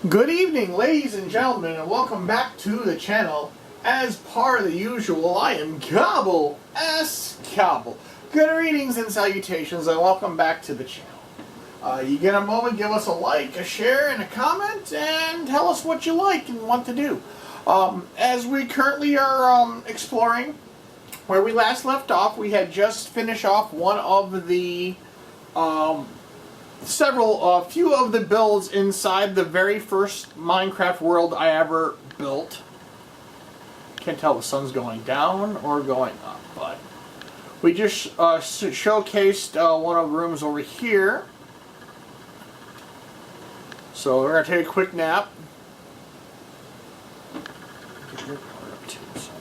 Good evening, ladies and gentlemen, and welcome back to the channel. As part of the usual, I am Cobble S. Cobble. Good greetings and salutations, and welcome back to the channel. You get a moment, give us a like, a share, and a comment, and tell us what you like and want to do. As we currently are exploring where we last left off, we had just finished off one of the few of the builds inside the very first Minecraft world I ever built. Can't tell if the sun's going down or going up, but we just showcased one of the rooms over here. So we're going to take a quick nap. Get your power up too, so.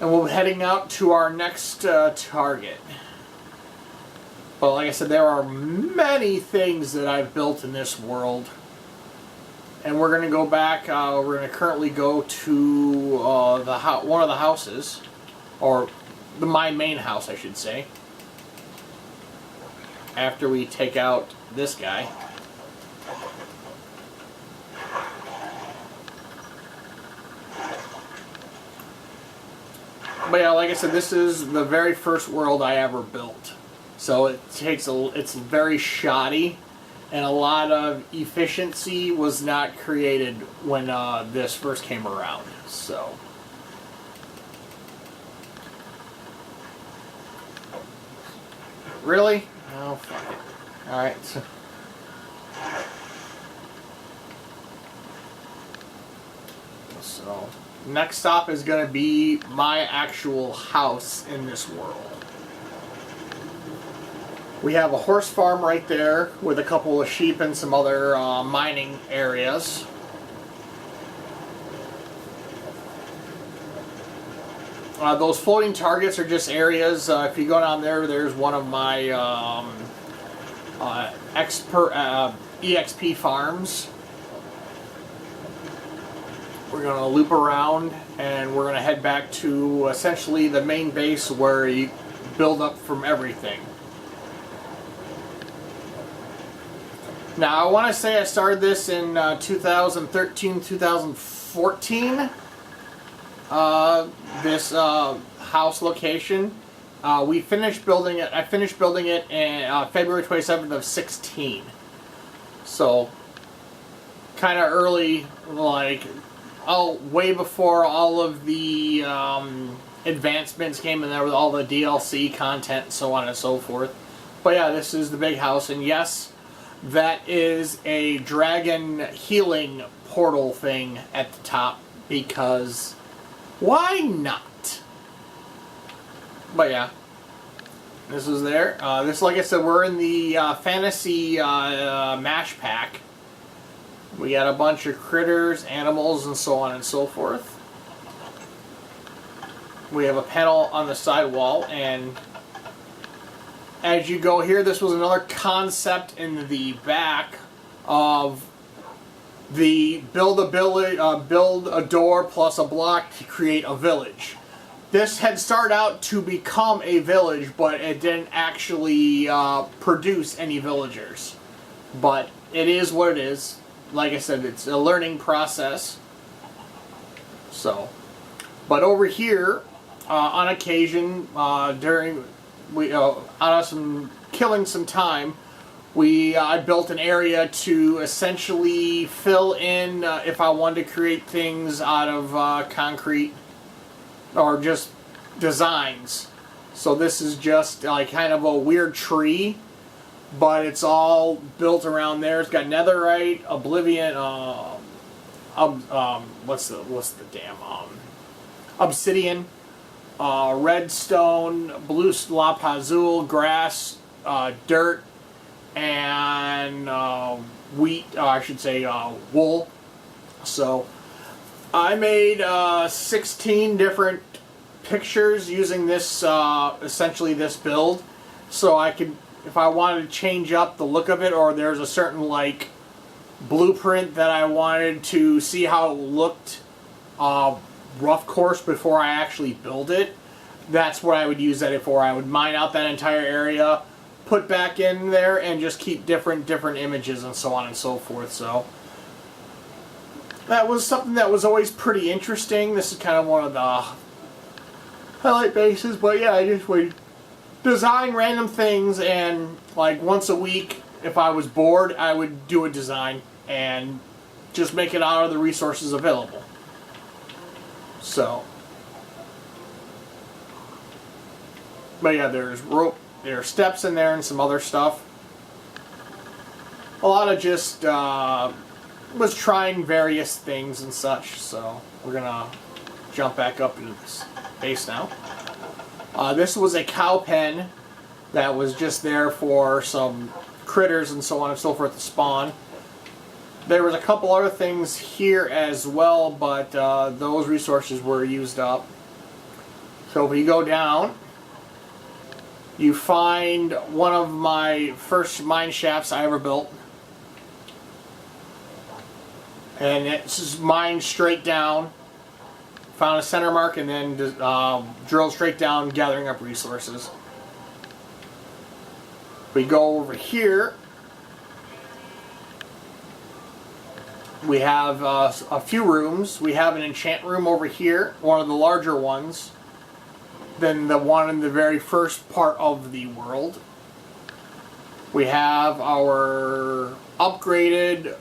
And we'll be heading out to our next target. But like I said, there are many things that I've built in this world. And we're going to go back, we're going to currently go to one of the houses. Or my main house, I should say. After we take out this guy. But yeah, like I said, this is the very first world I ever built. So it's very shoddy, and a lot of efficiency was not created when this first came around. So really? Oh, fuck it. All right. So next stop is going to be my actual house in this world. We have a horse farm right there with a couple of sheep and some other mining areas. Those floating targets are just areas. If you go down there, there's one of my EXP farms. We're going to loop around and we're going to head back to essentially the main base where you build up from everything. Now, I want to say I started this in 2013, 2014. This house location. We finished building it. I finished building it in February 27th of 16. So, kind of early, like, way before all of the advancements came in there with all the DLC content and so on and so forth. But yeah, this is the big house, and yes, that is a dragon healing portal thing at the top, because why not? But yeah, this is there. This, like I said, we're in the fantasy mash pack. We got a bunch of critters, animals, and so on and so forth. We have a panel on the side wall, and as you go here, this was another concept in the back of the build a door plus a block to create a village. This had started out to become a village, but it didn't actually produce any villagers. But it is what it is. Like I said, it's a learning process. So, but over here, on occasion, during out of some killing some time, I built an area to essentially fill in if I wanted to create things out of concrete or just designs. So this is just kind of a weird tree, but it's all built around there. It's got netherite, oblivion, what's the damn obsidian, redstone, blue lapazul, grass, dirt, and wheat, I should say wool. So I made 16 different pictures using this, essentially this build. So I could, if I wanted to change up the look of it, or there's a certain like blueprint that I wanted to see how it looked rough course before I actually build it, that's what I would use that for. I would mine out that entire area, put back in there, and just keep different images and so on and so forth. So that was something that was always pretty interesting. This is kind of one of the highlight bases, but yeah, I just would design random things, and like once a week, if I was bored, I would do a design and just make it out of the resources available. So, but yeah, there's rope, there are steps in there and some other stuff. A lot of just was trying various things and such. So we're gonna jump back up into this base now. This was a cow pen that was just there for some critters and so on and so forth to spawn. There was a couple other things here as well, but those resources were used up. So if you go down, you find one of my first mine shafts I ever built. And it's just mined straight down. Found a center mark and then drilled straight down, gathering up resources. We go over here. We have a few rooms. We have an enchant room over here, one of the larger ones than the one in the very first part of the world. We have our upgraded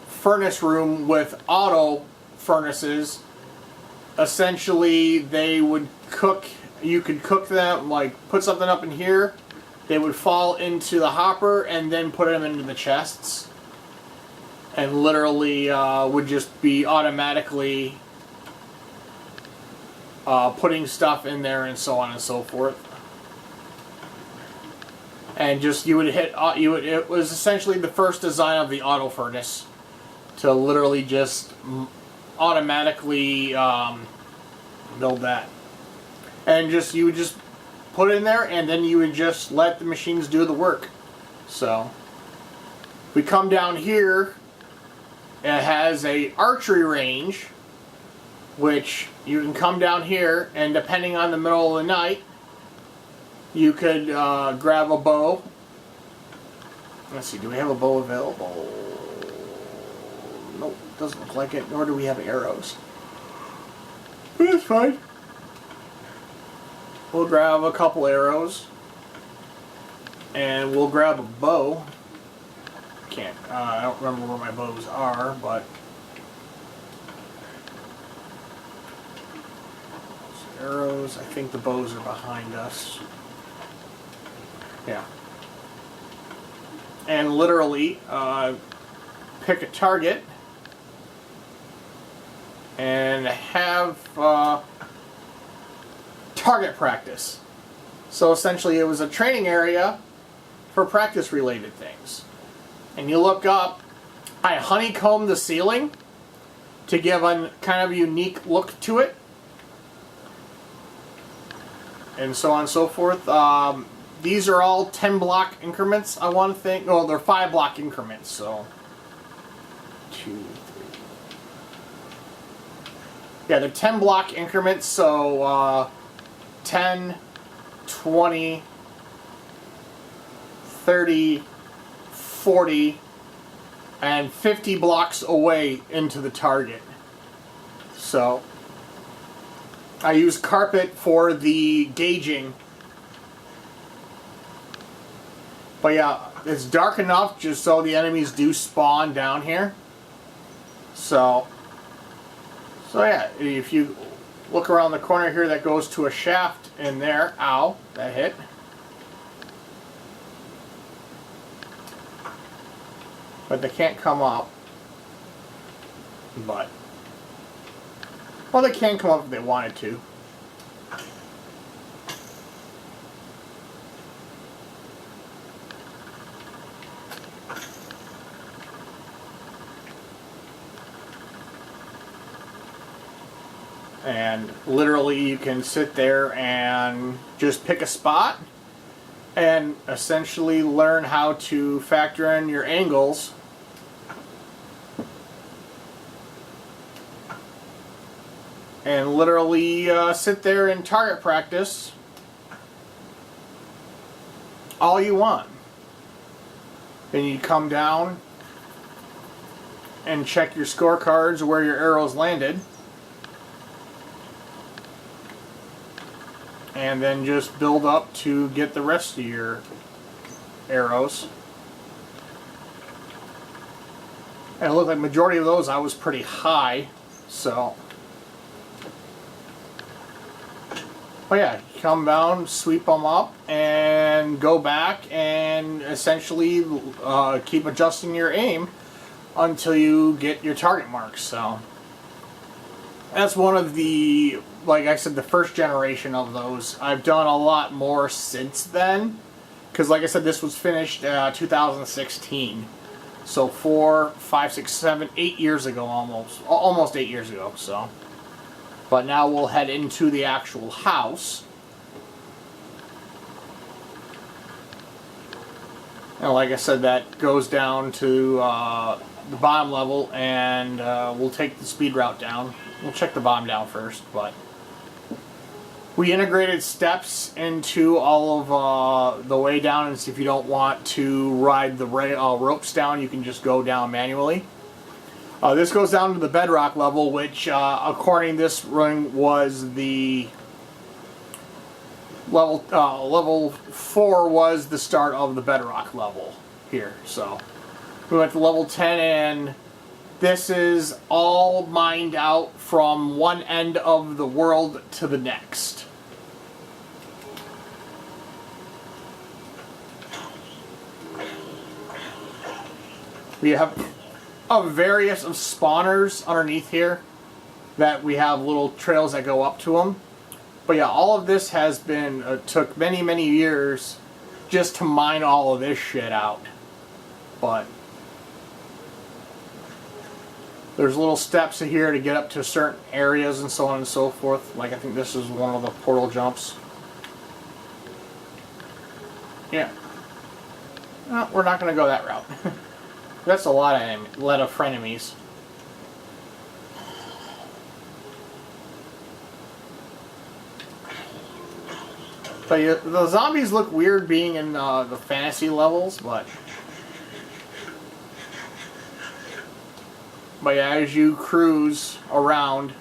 furnace room with auto furnaces. Essentially, they would cook, you could cook them, like put something up in here, they would fall into the hopper and then put them into the chests. And literally would just be automatically putting stuff in there and so on and so forth. And just you would hit, it was essentially the first design of the auto furnace to literally just automatically build that. And just you would just put it in there and then you would just let the machines do the work. So we come down here. It has a archery range, which you can come down here, and depending on the middle of the night, you could grab a bow. Let's see, do we have a bow available? Nope, doesn't look like it, nor do we have arrows. But it's fine. We'll grab a couple arrows, and we'll grab a bow. I don't remember where my bows are, but arrows, I think the bows are behind us. Yeah. And literally pick a target and have target practice. So essentially it was a training area for practice related things. And you look up, I honeycombed the ceiling to give a kind of unique look to it. And so on and so forth. These are all 10 block increments, I want to think. Well, they're 5 block increments, so 2, 3. Yeah, they're 10 block increments, so 10, 20, 30, 40, and 50 blocks away into the target. So I use carpet for the gauging. But yeah, it's dark enough just so the enemies do spawn down here. So yeah, if you look around the corner here, that goes to a shaft in there. Ow, that hit. But they can't come up. But well, they can come up if they wanted to. And literally you can sit there and just pick a spot and essentially learn how to factor in your angles. And literally sit there and target practice all you want. Then you come down and check your scorecards where your arrows landed. And then just build up to get the rest of your arrows. And it looked like majority of those I was pretty high, so. But yeah, come down, sweep them up, and go back and essentially keep adjusting your aim until you get your target marks. So that's one of the, like I said, the first generation of those. I've done a lot more since then, because like I said, this was finished 2016. So 4, 5, 6, 7, 8 years ago almost 8 years ago. So, but now we'll head into the actual house. And like I said, that goes down to the bottom level, and we'll take the speed route down. We'll check the bottom down first, but we integrated steps into all of the way down, and if you don't want to ride the ropes down, you can just go down manually. This goes down to the bedrock level, which according to this run was the level 4 was the start of the bedrock level here. So we went to level 10, and this is all mined out from one end of the world to the next. We have various of spawners underneath here that we have little trails that go up to them. But yeah, all of this has been, took many years just to mine all of this shit out. But there's little steps here to get up to certain areas and so on and so forth. Like I think this is one of the portal jumps. Yeah. No, we're not going to go that route. That's a lot of frenemies. But yeah, the zombies look weird being in the fantasy levels, but yeah, as you cruise around,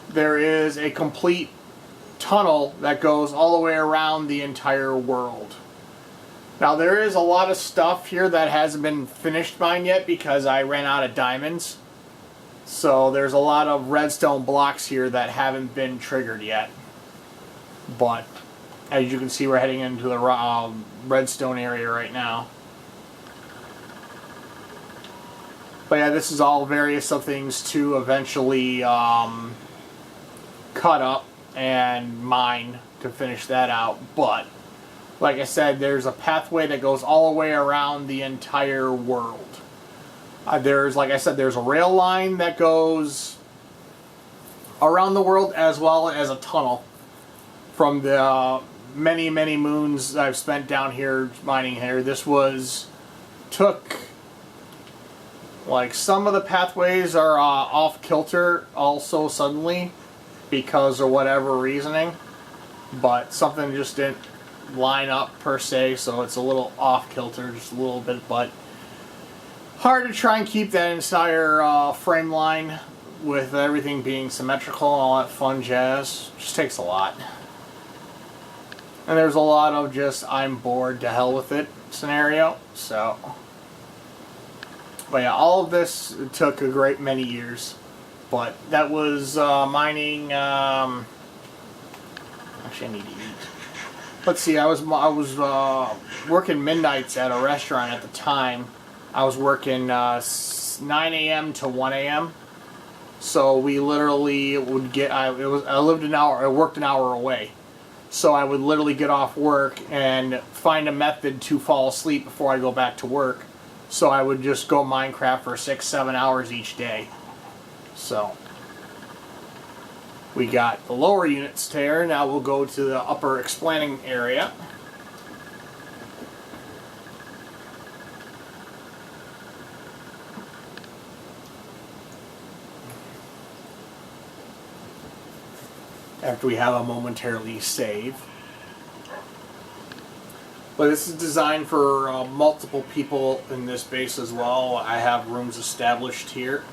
there is a complete tunnel that goes all the way around the entire world. Now there is a lot of stuff here that hasn't been finished mined yet because I ran out of diamonds. So there's a lot of redstone blocks here that haven't been triggered yet. But as you can see, we're heading into the redstone area right now. But yeah, this is all various of things to eventually cut up and mine to finish that out. But like I said, there's a pathway that goes all the way around the entire world. There's, like I said, there's a rail line that goes around the world, as well as a tunnel from the many moons I've spent down here mining here. This took, like, some of the pathways are off kilter also suddenly because of whatever reasoning, but something just didn't line up per se, so it's a little off kilter, just a little bit, but hard to try and keep that entire frame line with everything being symmetrical and all that fun jazz. Just takes a lot. And there's a lot of just I'm bored, to hell with it scenario. So, but yeah, all of this took a great many years, but that was mining. Actually, I need to eat. Let's see, I was working midnights at a restaurant at the time. I was working 9 a.m. to 1 a.m. So we literally would get. I lived an hour. I worked an hour away. So I would literally get off work and find a method to fall asleep before I go back to work. So I would just go Minecraft for 6-7 hours each day. So we got the lower units there. Now we'll go to the upper explaining area. After we have a momentarily save. But this is designed for multiple people in this base as well. I have rooms established here.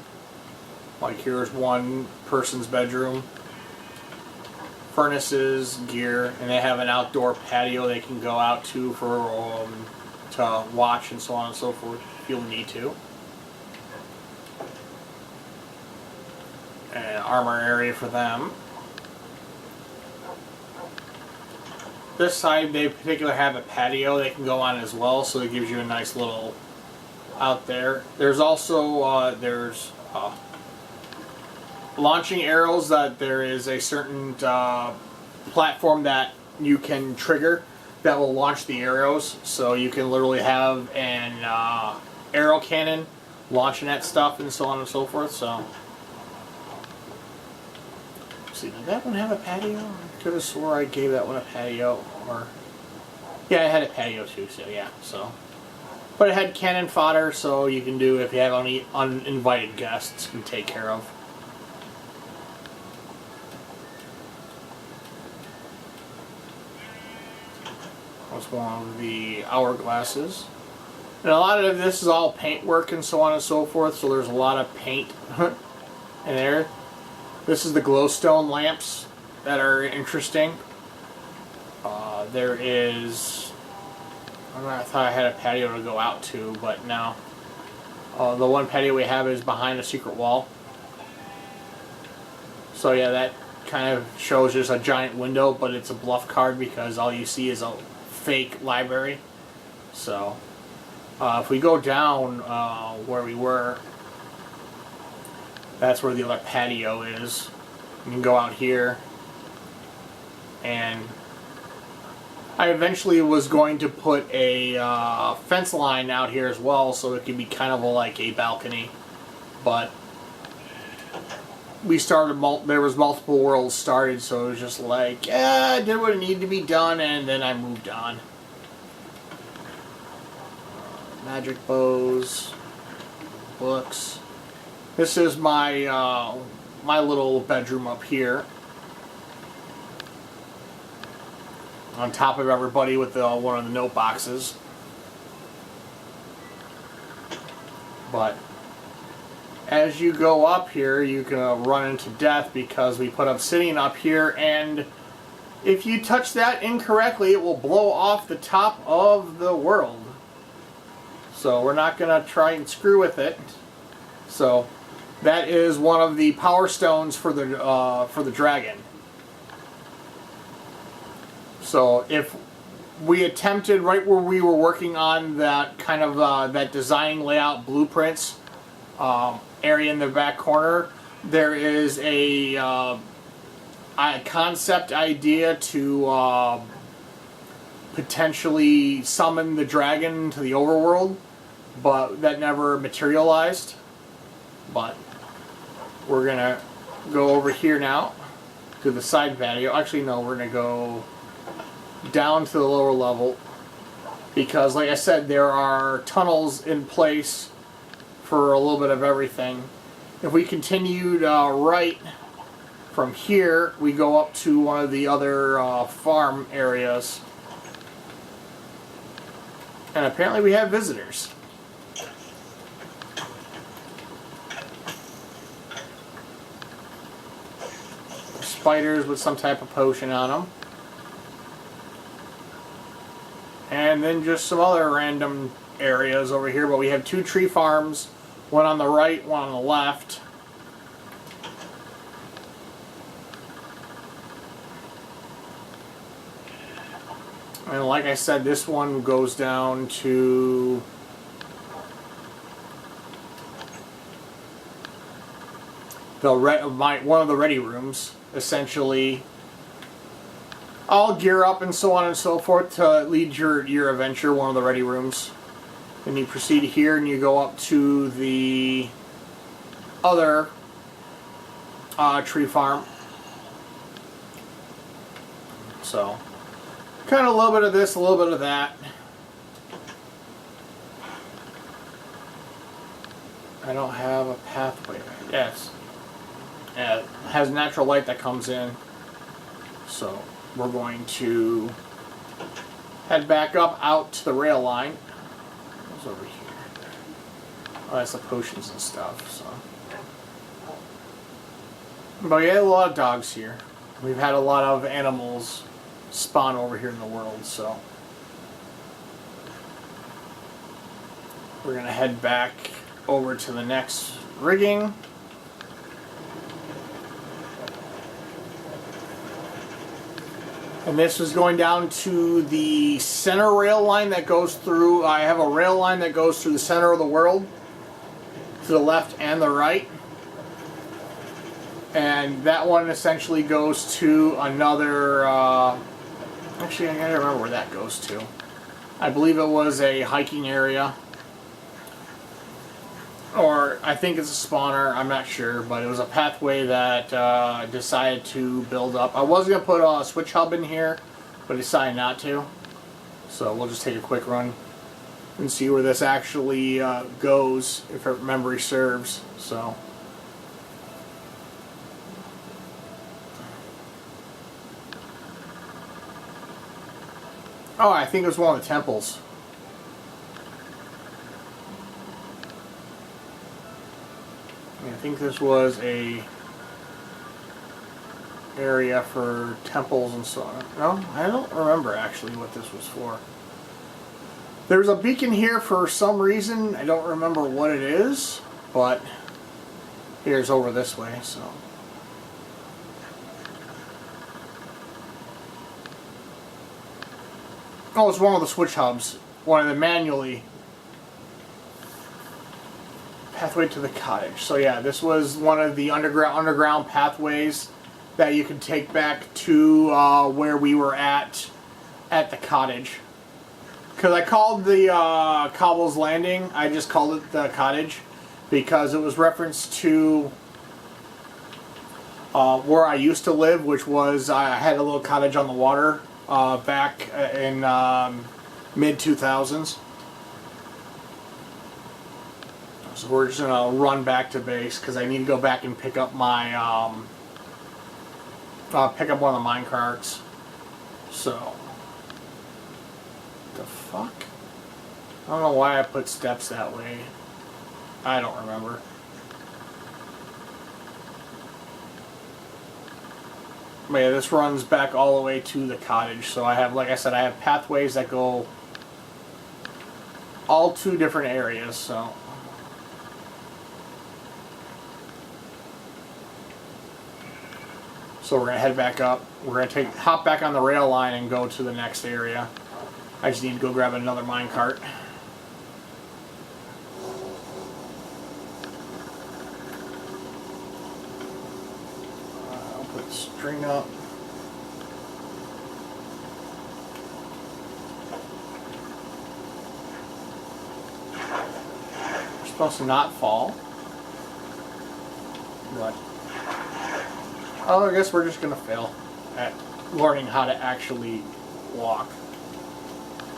Like here's one person's bedroom. Furnaces, gear, and they have an outdoor patio they can go out to for to watch and so on and so forth if you'll need to. An armor area for them. This side they particularly have a patio they can go on as well, so it gives you a nice little out there. There's also launching arrows. That there is a certain platform that you can trigger that will launch the arrows, so you can literally have an arrow cannon launching that stuff and so on and so forth. So, let's see, did that one have a patio? I could have swore I gave that one a patio, or yeah, it had a patio too. So yeah, so. But it had cannon fodder, so you can do if you have any uninvited guests, you can take care of. That's one of the hourglasses. And a lot of this is all paint work and so on and so forth, so there's a lot of paint in there. This is the glowstone lamps that are interesting. There is, I thought I had a patio to go out to, but no. The one patio we have is behind a secret wall. So yeah, that kind of shows just a giant window, but it's a bluff card because all you see is a fake library. So if we go down where we were, that's where the other patio is. You can go out here, and I eventually was going to put a fence line out here as well, so it could be kind of like a balcony. But we started, there was multiple worlds started, so it was just like, yeah, I did what needed to be done, and then I moved on. Magic bows, books. This is my my little bedroom up here, on top of everybody with one of the note boxes. But as you go up here, you can run into death because we put obsidian up here, and if you touch that incorrectly, it will blow off the top of the world. So we're not going to try and screw with it. So that is one of the power stones for the dragon. So if we attempted right where we were working on that kind of that design layout blueprints area in the back corner, there is a concept idea to potentially summon the dragon to the overworld, but that never materialized. But we're gonna go over here now to the side patio. Actually, no, we're gonna go down to the lower level because, like I said, there are tunnels in place for a little bit of everything. If we continued right from here, we go up to one of the other farm areas, and apparently we have visitors. Spiders with some type of potion on them. And then just some other random areas over here, but we have two tree farms, one on the right, one on the left. And like I said, this one goes down to one of the ready rooms, essentially. I'll gear up and so on and so forth to lead your adventure, one of the ready rooms. Then you proceed here and you go up to the other tree farm. So, kind of a little bit of this, a little bit of that. I don't have a pathway. Yes. It has natural light that comes in. So we're going to Head back up out to the rail line. What's over here? Oh, that's the potions and stuff. So, but yeah, a lot of dogs here. We've had a lot of animals spawn over here in the world, so we're gonna head back over to the next rigging. And this is going down to the center rail line that goes through. I have a rail line that goes through the center of the world, to the left and the right. And that one essentially goes to another, actually I gotta remember where that goes to. I believe it was a hiking area. Or I think it's a spawner, I'm not sure, but it was a pathway that I decided to build up. I was going to put a switch hub in here, but I decided not to. So we'll just take a quick run and see where this actually goes, if memory serves. So, oh, I think it was one of the temples. I think this was a area for temples and so on. No, I don't remember actually what this was for. There's a beacon here for some reason. I don't remember what it is, but here's over this way, so. Oh, it's one of the switch hubs. One of the manually. Pathway to the cottage. So yeah, this was one of the underground pathways that you could take back to where we were at the cottage. Because I called the Cobble's Landing, I just called it the cottage because it was reference to where I used to live, which was I had a little cottage on the water back in mid-2000s. So we're just gonna run back to base because I need to go back and pick up my pick up one of the mine carts. So the fuck? I don't know why I put steps that way. I don't remember. But yeah, this runs back all the way to the cottage. So I have, like I said, I have pathways that go all to different areas. So. So we're going to head back up. We're going to hop back on the rail line and go to the next area. I just need to go grab another minecart. I'll put the string up. We're supposed to not fall. But oh, I guess we're just going to fail at learning how to actually walk.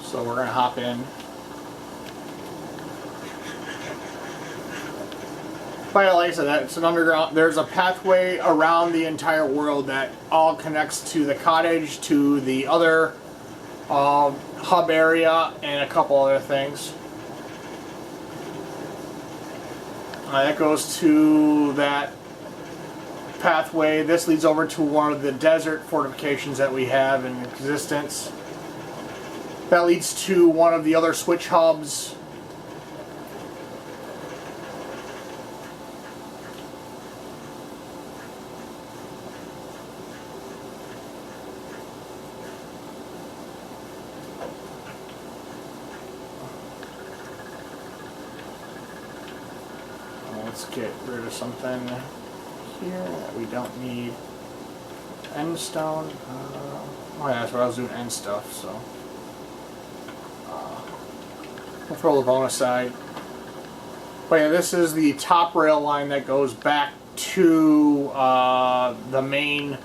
So we're going to hop in. But like I said, it's an underground. There's a pathway around the entire world that all connects to the cottage, to the other hub area, and a couple other things. That goes to that pathway. This leads over to one of the desert fortifications that we have in existence. That leads to one of the other switch hubs. Let's get rid of something here that we don't need. End stone. Oh yeah, that's what I was doing, end stuff, so. We'll throw the bone aside. But yeah, this is the top rail line that goes back to the main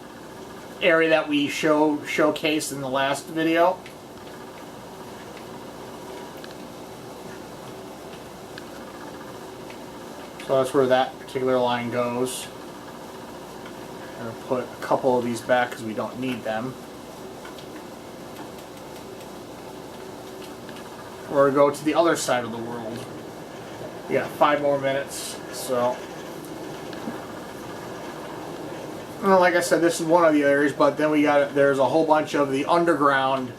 area that we showcased in the last video. So that's where that particular line goes. I'm going to put a couple of these back because we don't need them. or go to the other side of the world. We got 5 more minutes, so. And like I said, this is one of the areas, but then there's a whole bunch of the underground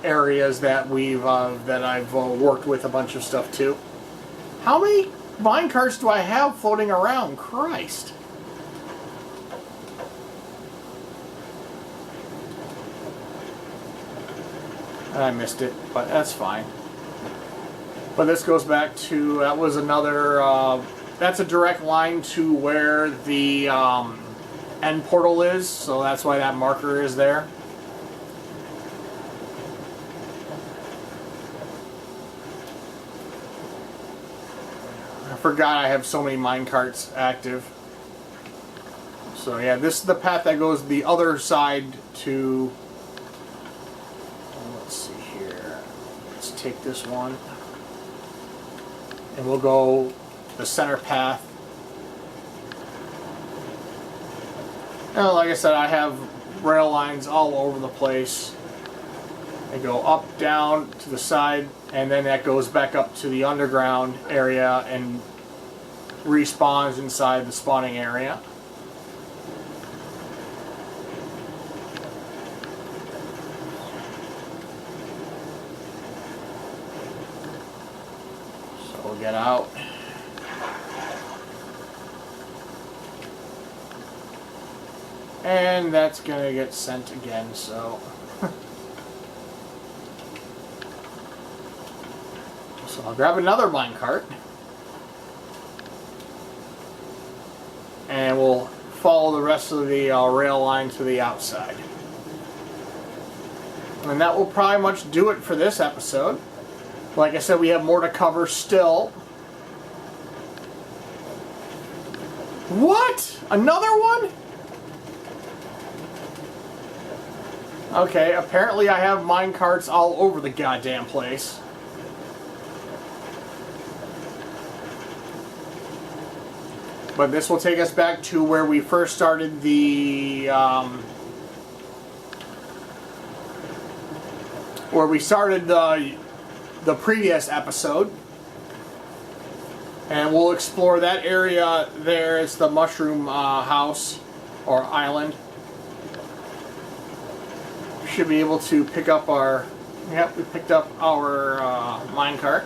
areas that I've worked with a bunch of stuff too. How many mine carts do I have floating around? Christ. And I missed it, but that's fine. But this goes back to, that was another, that's a direct line to where the end portal is, so that's why that marker is there. I forgot I have so many mine carts active. So yeah, this is the path that goes the other side to, let's see here, let's take this one, and we'll go the center path. And like I said, I have rail lines all over the place. They go up, down, to the side, and then that goes back up to the underground area and respawns inside the spawning area. So we'll get out. And that's going to get sent again, so. So I'll grab another minecart. And we'll follow the rest of the rail line to the outside. And that will probably much do it for this episode. Like I said, we have more to cover still. What? Another one? Okay, apparently I have minecarts all over the goddamn place. But this will take us back to where we first started the the previous episode. And we'll explore that area there. It's the mushroom house or island. Should be able to pick up our, yep, we picked up our minecart.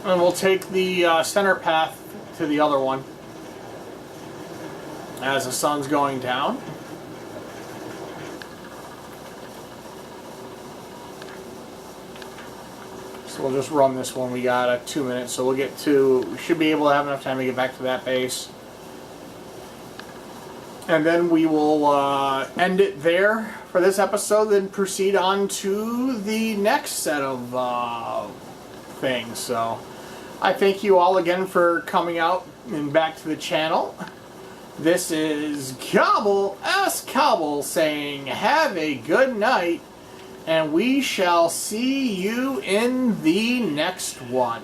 And we'll take the center path to the other one as the sun's going down. So we'll just run this one. We got 2 minutes, so we should be able to have enough time to get back to that base. And then we will end it there for this episode, then proceed on to the next set of things. So I thank you all again for coming out and back to the channel. This is Cobble S. Cobble saying have a good night, and we shall see you in the next one.